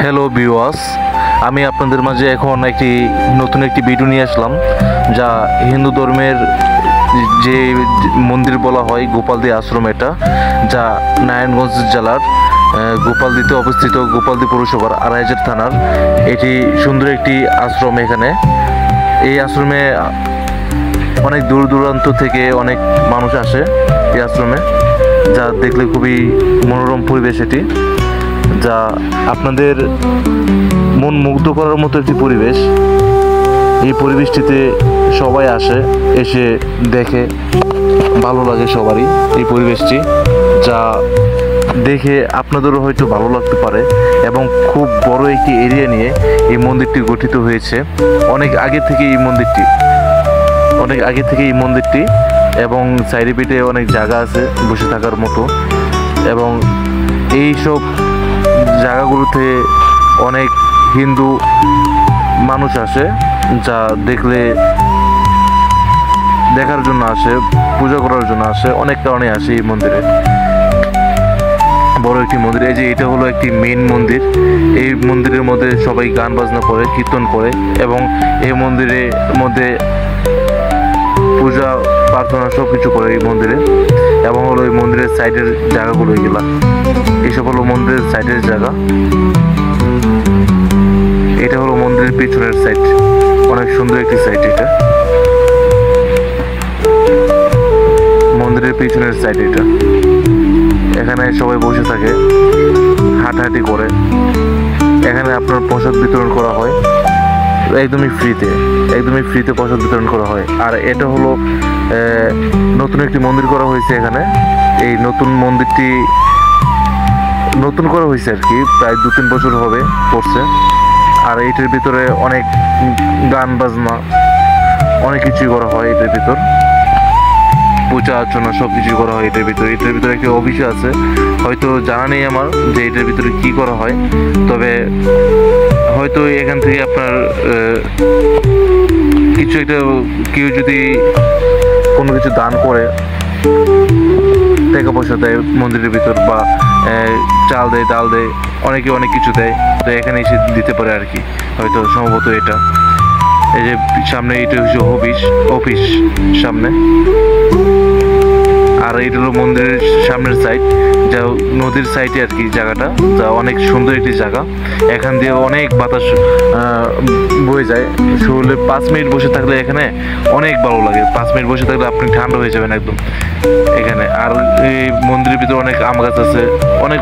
Hello viewers, আমি আপনাদের মাঝে এখন নতুন একটি ভিডিও নিয়ে আসলাম, যা হিন্দু ধর্মের যে মন্দির বলা হয় গোপালদি আশ্রম। এটা যা নারায়ণগঞ্জ জেলার গোপালদিতে অবস্থিত, গোপালদি পৌরসভার আড়াইহাজার থানার এটি সুন্দর একটি আশ্রম। এখানে এই আশ্রমে অনেক দূর দূরান্ত থেকে অনেক মানুষ আসে এই আশ্রমে, যা দেখলে খুবই মনোরম পরিবেশ। এটি যা আপনাদের মন মুগ্ধ করার মতো একটি পরিবেশ। এই পরিবেশটিতে সবাই আসে, এসে দেখে ভালো লাগে সবারই এই পরিবেশটি, যা দেখে আপনাদেরও হয়তো ভালো লাগতে পারে। এবং খুব বড় একটি এরিয়া নিয়ে এই মন্দিরটি গঠিত হয়েছে। অনেক আগে থেকে এই মন্দিরটি এবং সাইডে পিঠে অনেক জায়গা আছে বসে থাকার মতো। এবং এই সব জায়গাগুলোতে অনেক হিন্দু মানুষ আসে, যা দেখার জন্য আসে, পূজা করার জন্য আসে, অনেক কারণে আসে এই মন্দিরে। বড় একটি মন্দির, এই যে এটা হলো একটি মেইন মন্দির। এই মন্দিরের মধ্যে সবাই গান বাজনা করে, কীর্তন করে এবং এই মন্দিরের মধ্যে পূজা প্রার্থনা সব কিছু করে এই মন্দিরে। এবং হলো এই মন্দিরের সাইডের জায়গাগুলো এগুলা, এইসব হলো মন্দিরের সাইডের জায়গা। এটা হলো মন্দিরের পিছনের সাইড, অনেক সুন্দর একটি সাইড। এটা মন্দিরের পিছনের সাইড। এটা এখানে সবাই বসে থাকে, হাঁটাহাঁটি করে। এখানে আপনার প্রসাদ বিতরণ করা হয় একদমই ফ্রিতে প্রসাদ বিতরণ করা হয়। আর এটা হলো নতুন একটি মন্দির করা হয়েছে এখানে। এই নতুন মন্দিরটি নতুন করা হয়েছে আর কি, প্রায় 2-3 বছর হবে করছে। আর এইটার ভিতরে অনেক গান বাজনা অনেক কিছুই করা হয়। এটার ভিতর পূজা অর্চনা সব কিছুই করা হয় এটার ভিতরে একটি অফিস আছে, হয়তো জানা নেই আমার যে এটার ভিতরে কি করা হয়। তবে হয়তো এখান থেকে আপনার কিছু একটা কেউ যদি কোনো কিছু দান করে, টাকা পয়সা দেয় মন্দিরের ভিতর, বা চাল দেয়, ডাল দেয়, অনেকে অনেক কিছু দেয়, তো এখানে এসে দিতে পারে আর কি, হয়তো সম্ভবত এটা। এই যে সামনে এটা হচ্ছে অফিস সামনে। আর এটা হলো মন্দিরের সামনের সাইড, যা নদীর সাইডে আর কি জায়গাটা, যা অনেক সুন্দর একটি জায়গা। এখান দিয়ে অনেক বাতাস বয়ে যায়। শুলে 5 মিনিট বসে থাকলে এখানে অনেক ভালো লাগে। 5 মিনিট বসে থাকলে আপনি ঠান্ডা হয়ে যাবেন একদম এখানে। আর এই মন্দিরের ভিতরে অনেক আম গাছ আছে, অনেক